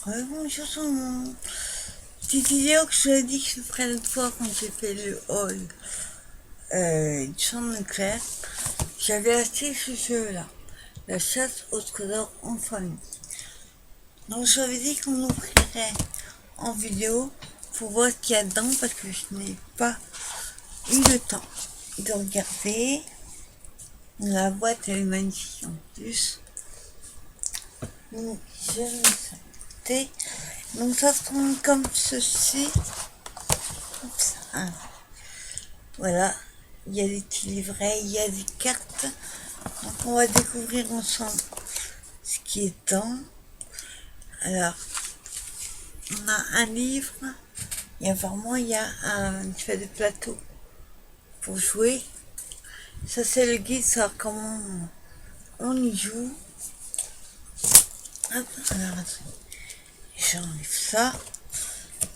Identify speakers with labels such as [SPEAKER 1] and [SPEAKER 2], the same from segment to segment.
[SPEAKER 1] Bonjour tout le monde. Petite vidéo que je vous ai dit que je ferais l'autre fois quand j'ai fait le haul du champ de Claire. J'avais acheté ce jeu-là, la chasse au trésor en famille. Donc j'avais dit qu'on l'ouvrirait en vidéo pour voir ce qu'il y a dedans parce que je n'ai pas eu le temps de regarder. La boîte elle est magnifique en plus. Donc je vais sauter. Donc ça se trouve comme ceci. Oups, ah. Voilà, il y a des petits livrets, il y a des cartes. Donc on va découvrir ensemble ce qui est dedans. Alors, on a un livre. Et apparemment, il y a une espèce de plateau pour jouer. Ça, c'est le guide, savoir comment on y joue. Hop, alors, j'enlève ça.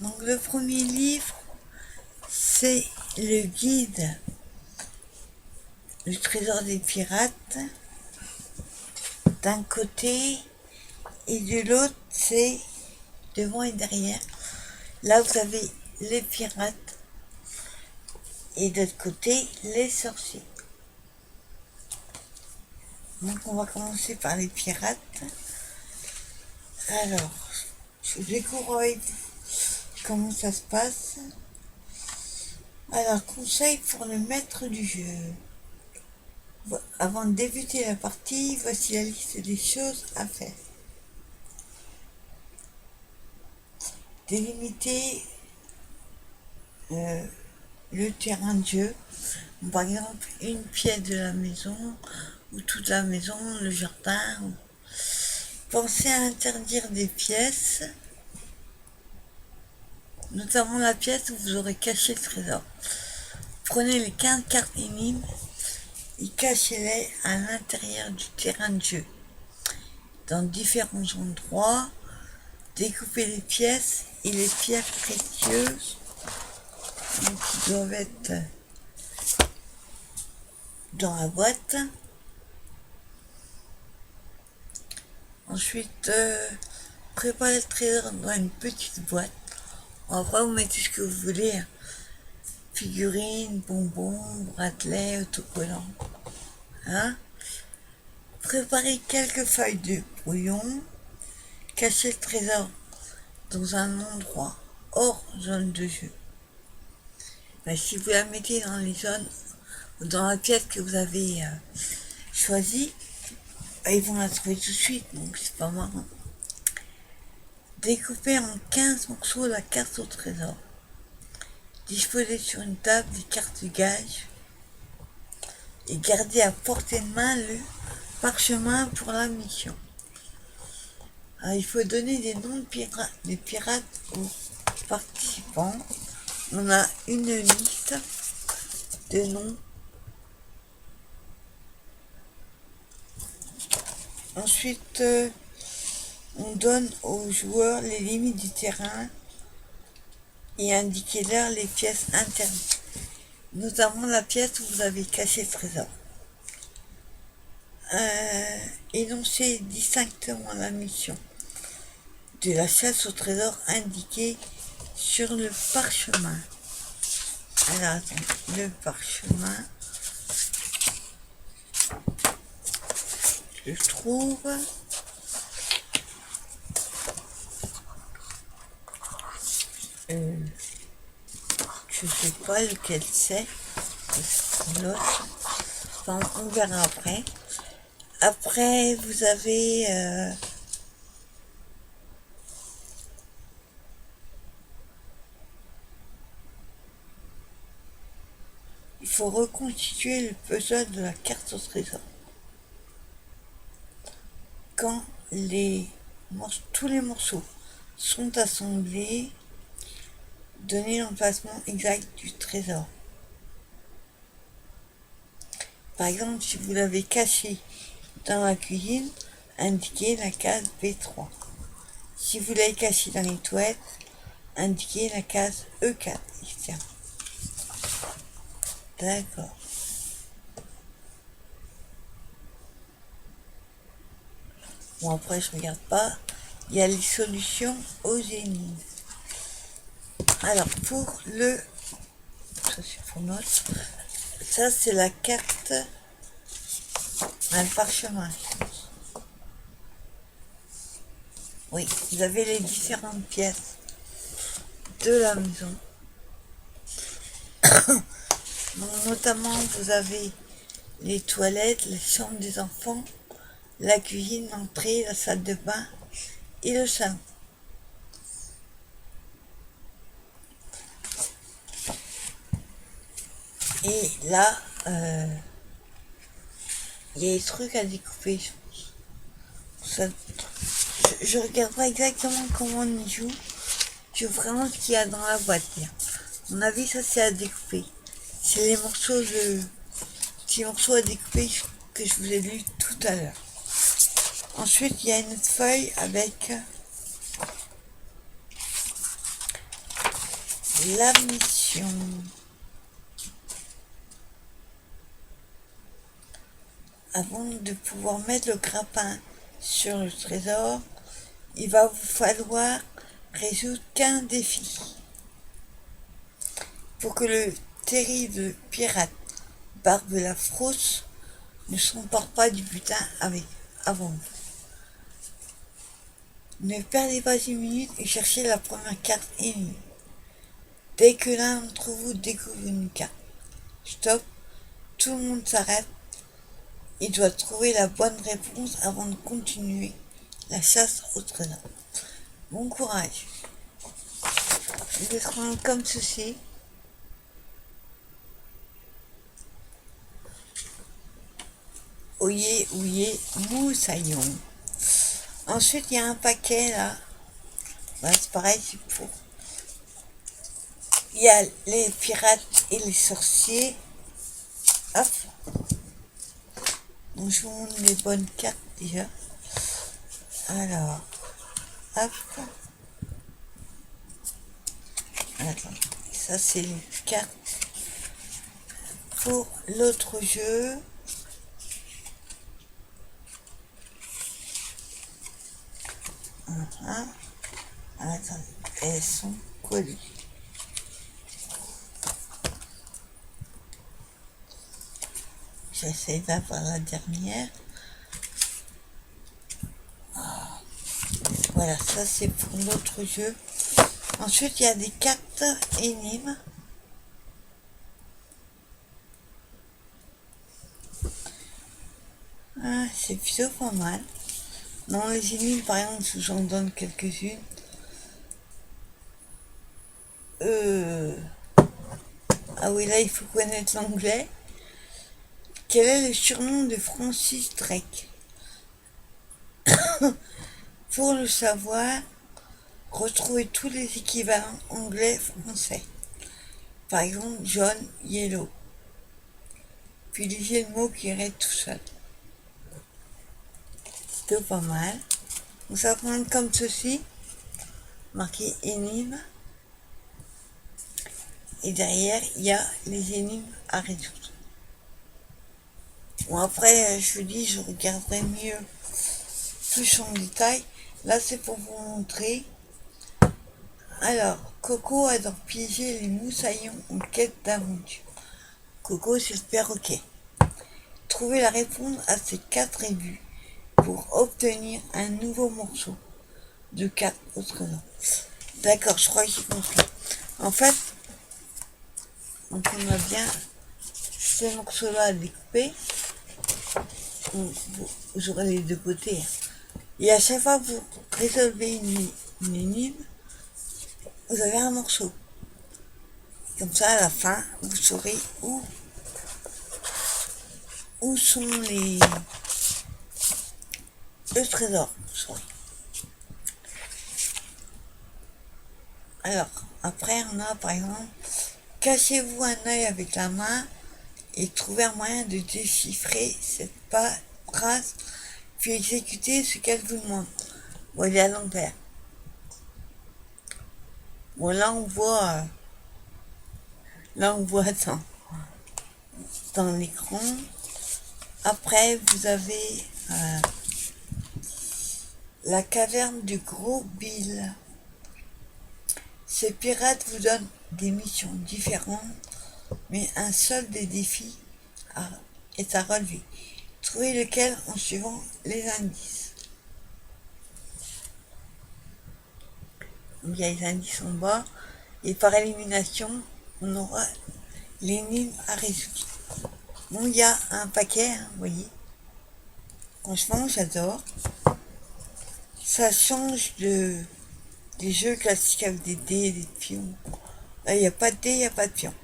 [SPEAKER 1] Donc, le premier livre, c'est le guide du trésor des pirates. D'un côté, et de l'autre, c'est devant et derrière. Là, vous avez les pirates. Et de l'autre côté, les sorciers. Donc, on va commencer par les pirates. Alors, je découvre avec vous comment ça se passe. Alors, conseil pour le maître du jeu. Avant de débuter la partie, voici la liste des choses à faire. Délimiter le terrain de jeu. Par exemple, une pièce de la maison, ou toute la maison, le jardin. Pensez à interdire des pièces, notamment la pièce où vous aurez caché le trésor. Prenez les 15 cartes énigmes et cachez-les à l'intérieur du terrain de jeu. Dans différents endroits, découpez les pièces et les pierres précieuses qui doivent être dans la boîte. Ensuite, préparez le trésor dans une petite boîte. Après, vous mettez ce que vous voulez. Figurines, bonbons, bracelets, autocollants. Hein? Préparez quelques feuilles de brouillon. Cachez le trésor dans un endroit hors zone de jeu. Ben, si vous la mettez dans les zones ou dans la pièce que vous avez choisie, ben, ils vont la trouver tout de suite, donc c'est pas marrant. Découpez en 15 morceaux la carte au trésor. Disposez sur une table des cartes de gage et gardez à portée de main le parchemin pour la mission. Alors, il faut donner des noms de pirates aux participants. On a une liste de noms. Ensuite, on donne aux joueurs les limites du terrain et indiquez-leur les pièces interdites, notamment la pièce où vous avez caché le trésor. Énoncez distinctement la mission de la chasse au trésor indiquée sur le parchemin. Alors, attends, le parchemin, je trouve. Je sais pas lequel c'est. L'autre. Enfin, on verra après. Après, vous avez il faut reconstituer le puzzle de la carte au trésor. Quand tous les morceaux sont assemblés, donnez l'emplacement exact du trésor. Par exemple, si vous l'avez caché dans la cuisine, indiquez la case B3. Si vous l'avez caché dans les toilettes, indiquez la case E4, etc. D'accord. Bon, après, je regarde pas. il y a les solutions aux énigmes. Alors, pour le... Ça, c'est pour notre... Ça, c'est la carte... Un parchemin. Oui, vous avez les différentes pièces de la maison. Donc, notamment, vous avez les toilettes, les chambres des enfants, la cuisine, l'entrée, la salle de bain et le salon. Et là, il y a des trucs à découper, je pense. Ça, je regarde pas exactement comment on y joue. Je vois vraiment ce qu'il y a dans la boîte. Là. À mon avis, ça c'est à découper. C'est les morceaux de... petits morceaux à découper que je vous ai lu tout à l'heure. Ensuite, il y a une autre feuille avec la mission. Avant de pouvoir mettre le grappin sur le trésor, il va vous falloir résoudre 15 défis. Pour que le terrible pirate Barbe la Frousse ne s'emporte pas du butin avant vous. Ne perdez pas une minute et cherchez la première carte ennemie. Dès que l'un d'entre vous découvre une carte, stop, tout le monde s'arrête. Il doit trouver la bonne réponse avant de continuer la chasse au trésor. Bon courage. Je vais prendre comme ceci. Oyez, ouillez, moussaillon. Ensuite, il y a un paquet là. Ben, c'est pareil, c'est pour. Il y a les pirates et les sorciers. Hop. Donc, je vous montre les bonnes cartes déjà. Alors, hop. Attends. Ça, c'est les cartes pour l'autre jeu. Voilà. Attendez, elles sont collées. J'essaie d'avoir la dernière. Voilà, ça c'est pour l'autre jeu. Ensuite, il y a des cartes énigmes. Ah, c'est plutôt pas mal. Dans les énigmes, par exemple, j'en donne quelques-unes. Ah oui, là, il faut connaître l'anglais. Quel est le surnom de Francis Drake? Pour le savoir, retrouvez tous les équivalents anglais-français. Par exemple, John Yellow. Puis lisez le mot qui irait tout seul. C'était pas mal. Donc ça va prendre comme ceci. Marqué énigme. Et derrière, il y a les énigmes à résoudre. Bon, après, je vous dis, je regarderai mieux plus en détail. Là, c'est pour vous montrer. Alors, Coco adore piéger les moussaillons en quête d'aventure. Coco, c'est le perroquet. Trouvez la réponse à ces 4 rébus pour obtenir un nouveau morceau de 4 autres noms. D'accord, je crois que j'ai compris. En fait, donc on a bien ces morceaux-là à découper. Vous aurez les deux côtés. Et à chaque fois que vous résolvez une énigme, vous avez un morceau. Comme ça, à la fin, vous saurez où sont le trésor. Alors, après, on a par exemple, cachez-vous un œil avec la main et trouvez un moyen de déchiffrer cette phrase, puis exécutez ce qu'elle vous demande. Bon, il est à l'envers. Bon, là, on voit dans l'écran. Après, vous avez La caverne du gros Bill. Ces pirates vous donnent des missions différentes, mais un seul des défis est à relever. Trouvez lequel en suivant les indices. Donc, il y a les indices en bas, et par élimination, on aura l'énigme à résoudre. Bon, il y a un paquet, hein, vous voyez. Franchement, j'adore. Ça change des jeux classiques avec des dés et des pions. Là, il n'y a pas de dés, il n'y a pas de pions.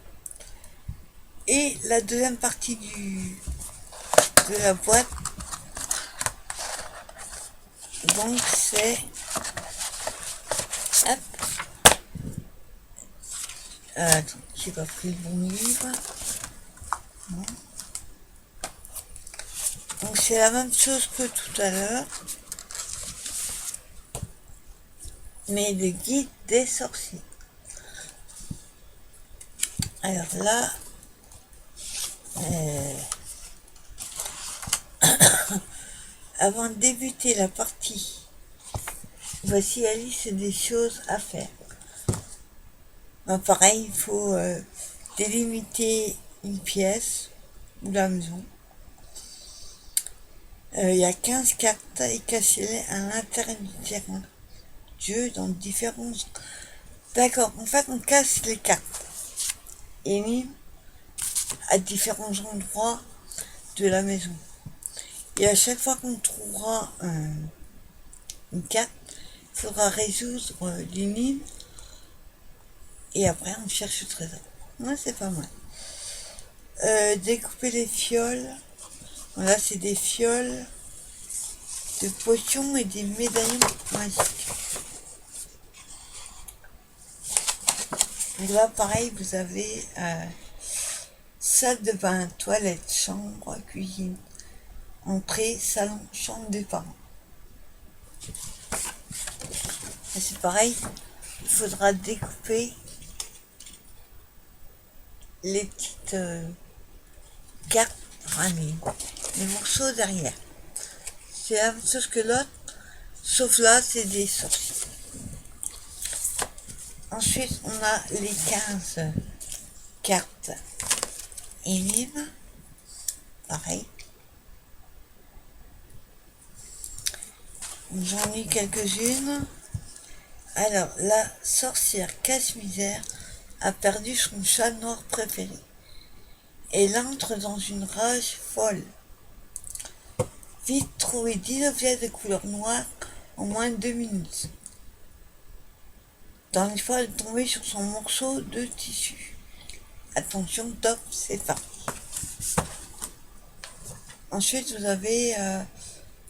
[SPEAKER 1] Et la deuxième partie de la boîte, donc c'est... Hop. Attends, j'ai pas pris le bon livre. Non. Donc c'est la même chose que tout à l'heure, mais le guide des sorciers. Alors là, avant de débuter la partie, voici la liste des choses à faire. Ben, pareil, il faut délimiter une pièce ou la maison. Il y a 15 cartes et cassez-les à l'intérieur du terrain de jeu dans différents... D'accord, en fait on casse les cartes et mis à différents endroits de la maison. Et à chaque fois qu'on trouvera une carte, il faudra résoudre l'énigme et après on cherche le trésor. Ouais, c'est pas mal. Découper les fioles. Voilà, c'est des fioles de potions et des médaillons magiques. Donc là, pareil, vous avez salle de bain, toilette, chambre, cuisine, entrée, salon, chambre des parents. Et c'est pareil, il faudra découper les petites cartes, enfin les morceaux derrière. C'est la même chose que l'autre, sauf là, c'est des sorciers. Ensuite, on a les 15 cartes énigmes. Pareil. J'en ai quelques-unes. Alors, la sorcière casse-misère a perdu son chat noir préféré. Elle entre dans une rage folle. Vite trouver 10 objets de couleur noire en moins de 2 minutes. Dans l'espoir de tomber sur son morceau de tissu. Attention, top, c'est parti. Ensuite, vous avez...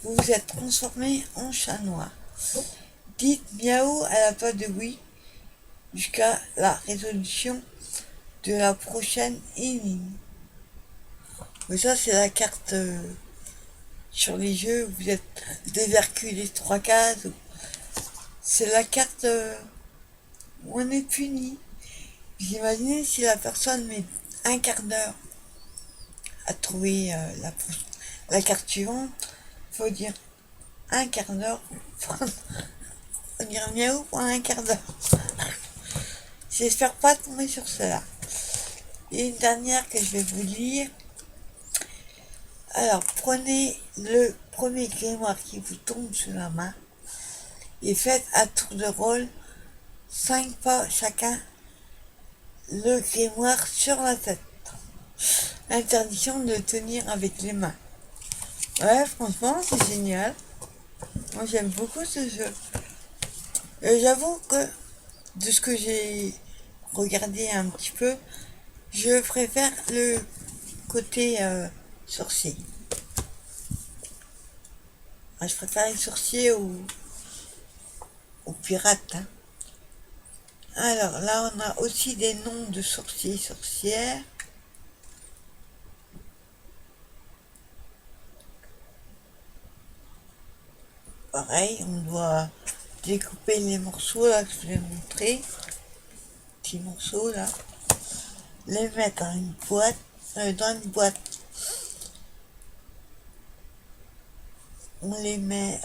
[SPEAKER 1] vous vous êtes transformé en chat noir. Dites miaou à la place de oui jusqu'à la résolution de la prochaine énigme. Mais ça, c'est la carte sur les jeux où vous êtes dévercu les 3 cases. C'est la carte où on est puni. Vous imaginez si la personne met un quart d'heure à trouver la carte suivante, faut dire un quart d'heure, faut dire miaou pour un quart d'heure. J'espère pas tomber sur cela. Et une dernière que je vais vous lire. Alors, prenez le premier grimoire qui vous tombe sous la main et faites à tour de rôle 5 pas chacun le grimoire sur la tête. Interdiction de tenir avec les mains. Ouais, franchement, c'est génial. Moi, j'aime beaucoup ce jeu. J'avoue que, de ce que j'ai regardé un petit peu, je préfère le côté sorcier. Enfin, je préfère les sorciers aux pirates. Hein. Alors, là, on a aussi des noms de sorciers et sorcières. Pareil, on doit découper les morceaux là que je vous ai montré, petits morceaux là, les mettre dans une boîte, on les met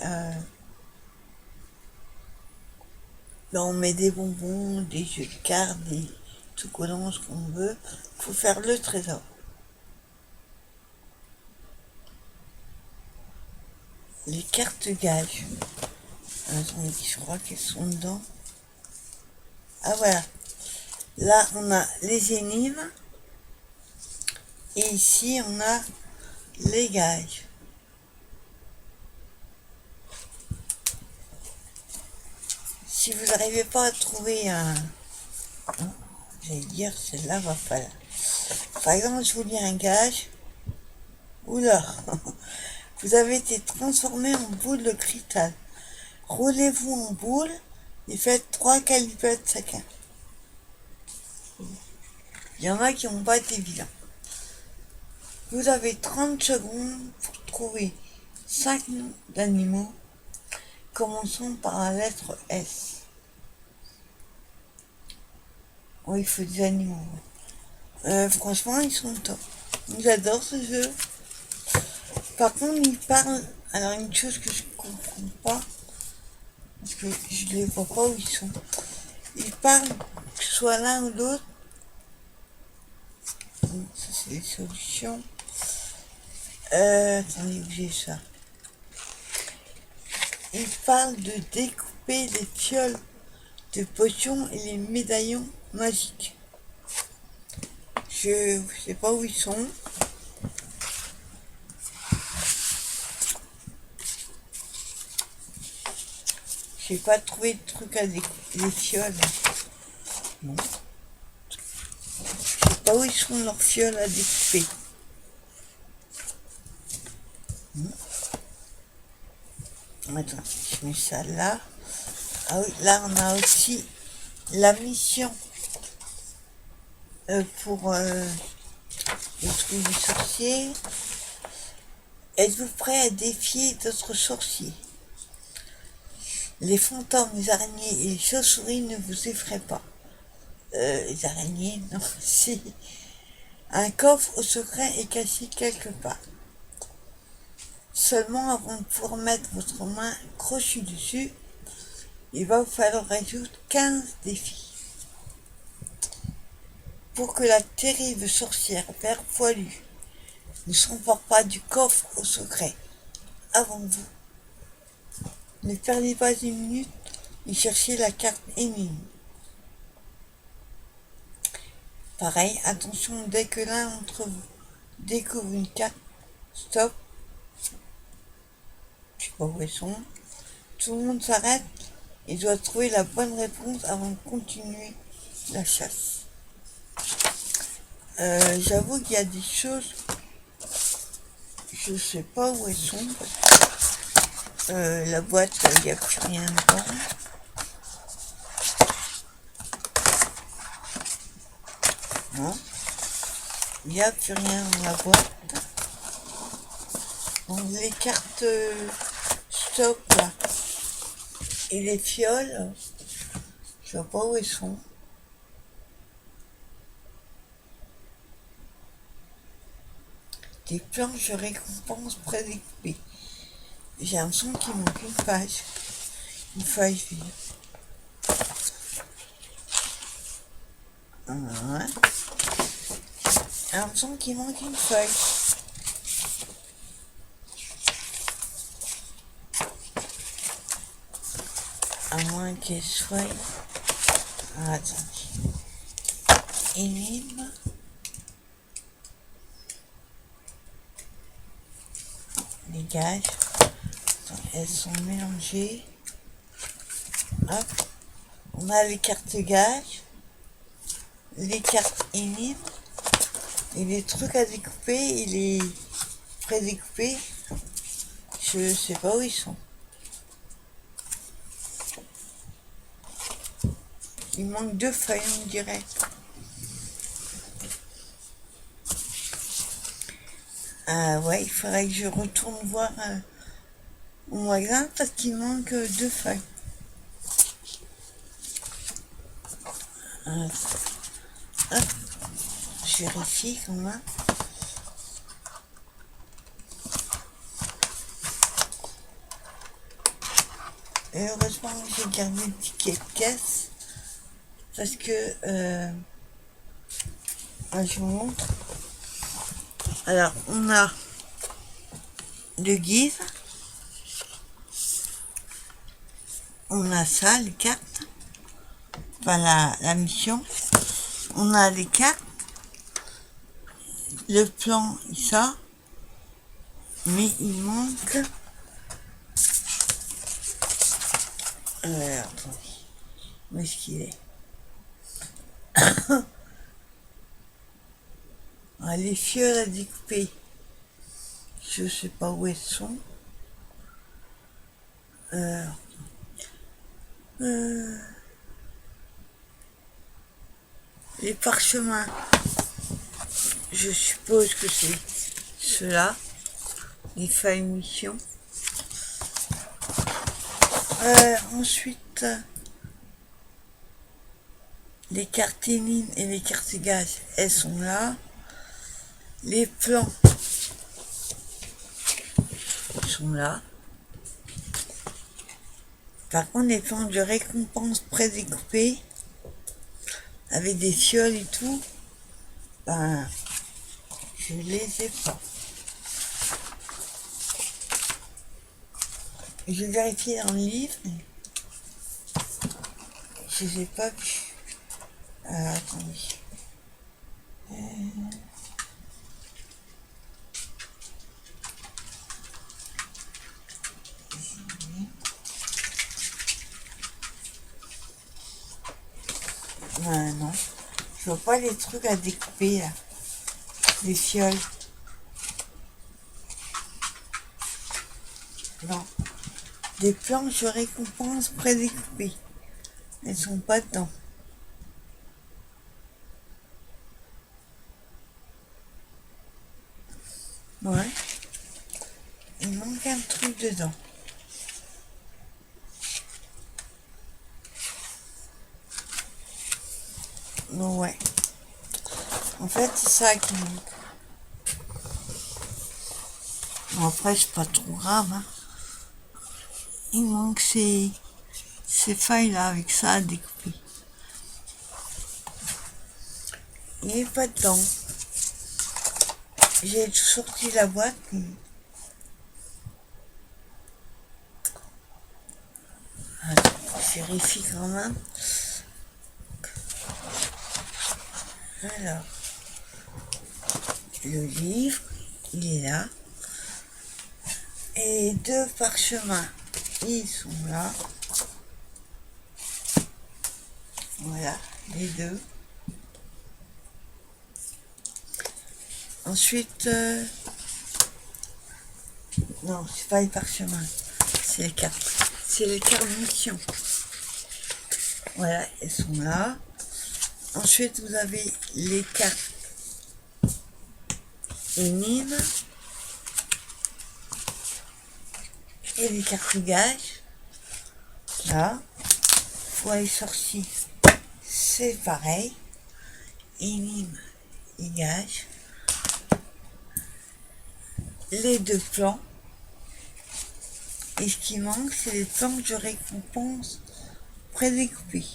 [SPEAKER 1] Là, on met des bonbons, des jeux de cartes, des tout collants, ce qu'on veut. Faut faire le trésor. Les cartes gages. Attendez, je crois qu'elles sont dedans. Ah voilà. Là, on a les énigmes. Et ici, on a les gages. Si vous n'arrivez pas à trouver un... J'allais dire, celle-là va falloir. Par exemple, je vous dis un gage. Oula. Vous avez été transformé en boule de cristal. Roulez-vous en boule et faites 3 calipettes chacun. Il y en a qui n'ont pas été vilains. Vous avez 30 secondes pour trouver 5 noms d'animaux commençant par la lettre S. Oui, il faut des animaux. Franchement, ils sont top. J'adore ce jeu. Par contre, ils parlent. Alors, une chose que je comprends pas, parce que je les vois pas où ils sont. Ils parlent, que ce soit l'un ou l'autre. Ça, c'est des solutions. Attendez, où j'ai ça. Ils parlent de découper les fioles de potions et les médaillons magiques. Je sais pas où ils sont. J'ai pas trouvé de truc à découper les fioles. Non. Je sais pas où ils sont leurs fioles à découper. Attends, je mets ça là. Ah oui, là on a aussi la mission pour les trucs du sorcier. Êtes-vous prêt à défier d'autres sorciers? Les fantômes, les araignées et les chauves-souris ne vous effraient pas. Les araignées, non, si. Un coffre au secret est caché quelque part. Seulement avant de pouvoir mettre votre main crochue dessus, il va vous falloir résoudre 15 défis. Pour que la terrible sorcière vert poilue ne s'empare pas du coffre au secret avant vous, ne perdez pas une minute et cherchez la carte énigme. Pareil, attention, dès que l'un d'entre vous découvre une carte, stop, je sais pas où elles sont, tout le monde s'arrête et doit trouver la bonne réponse avant de continuer la chasse. J'avoue qu'il y a des choses, je sais pas où elles sont, la boîte, il n'y a plus rien dedans. Non, il n'y a plus rien dans la boîte. Donc les cartes stop là, et les fioles, je sais pas où elles sont. Des planches de récompense prédécoupées. J'ai l'impression qu'il manque une page. Une feuille vide. Ouais. J'ai l'impression qu'il manque une feuille. À moins qu'elle soit... Ah, attendez. Énigme. Les gages. Elles sont mélangées. Hop. On a les cartes gages. Les cartes énigmes. Et les trucs à découper et les prédécoupés. Je sais pas où ils sont. Il manque 2 feuilles, on dirait. Ah ouais, il faudrait que je retourne voir au magasin parce qu'il manque 2 feuilles. Hop, je vérifie quand même. Et heureusement que j'ai gardé le ticket de caisse. Parce que, je vous montre. Alors, on a le guide. On a ça, les cartes. Enfin, la mission. On a les cartes. Le plan, ça. Mais il manque... attendez. Où est-ce qu'il est? Ah, les fioles à découper. Je sais pas où elles sont. Les parchemins. Je suppose que c'est ceux-là. Les feuilles mission. Ensuite, les cartes énigmes et les cartes gaz, elles sont là. Les plans sont là. Par contre, les plans de récompense prédécoupés, avec des fioles et tout, ben, je les ai pas. J'ai vérifié dans le livre, mais je les ai pas vus. Attendez. Non, je vois pas les trucs à découper là. Les fioles. Non. Des planches de récompense prédécoupées. Elles sont pas dedans. Ouais. Il manque un truc dedans. Bon, ouais. En fait, c'est ça qui manque. Bon, après, c'est pas trop grave. Hein. Il manque ces feuilles-là avec ça à découper. Il n'est pas dedans. J'ai sorti la boîte. Mais... attends, je vérifie quand même. Alors, le livre, il est là. Et deux parchemins, ils sont là. Voilà, les deux. Ensuite, non, c'est pas les parchemins, c'est les cartes. C'est les cartes mission. Voilà, elles sont là. Ensuite, vous avez les cartes énigmes et les cartes gage. Là, pour les sorciers, c'est pareil. Énigmes et gage. Les deux plans. Et ce qui manque, c'est les planches de récompense prédécoupées.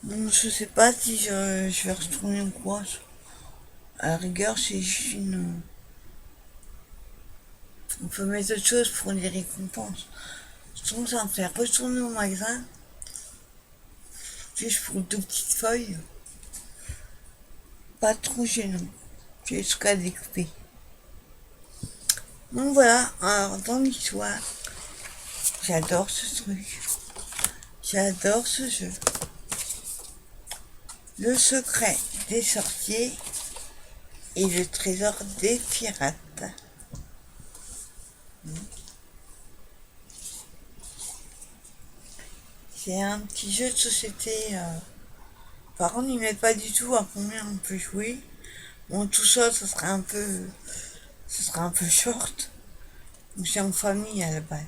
[SPEAKER 1] Donc, je sais pas si je vais retourner ou quoi. À la rigueur, c'est juste une... on peut mettre autre chose pour les récompenses. Je trouve ça me fait retourner au magasin. Juste pour deux petites feuilles. Pas trop gênant. J'ai ce qu'à découper. Donc voilà, alors dans l'histoire, j'adore ce truc. J'adore ce jeu. Le secret des sorciers et le trésor des pirates. C'est un petit jeu de société. Par contre, il ne met pas du tout à combien on peut jouer. Bon, tout ça, ça sera un peu short. Donc c'est en famille à la base.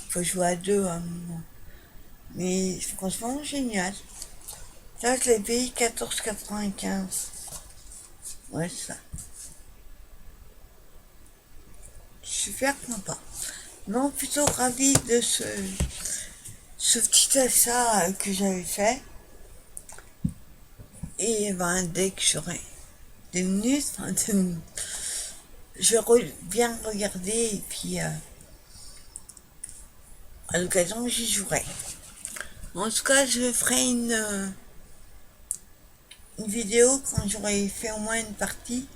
[SPEAKER 1] Il faut jouer à deux à un moment. Mais franchement, génial. Là, je l'ai payé 14,95. Ouais, ça. super content. Non, plutôt ravi de ce petit achat que j'avais fait. Et ben, dès que j'aurai des minutes, je viens regarder et puis à l'occasion j'y jouerai. En tout cas, je ferai une vidéo quand j'aurai fait au moins une partie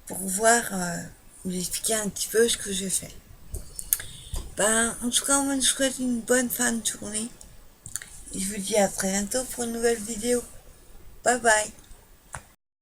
[SPEAKER 1] pour voir, vous expliquer un petit peu ce que je fais. Ben, en tout cas, moi je vous souhaite une bonne fin de journée. Et je vous dis à très bientôt pour une nouvelle vidéo. Bye bye.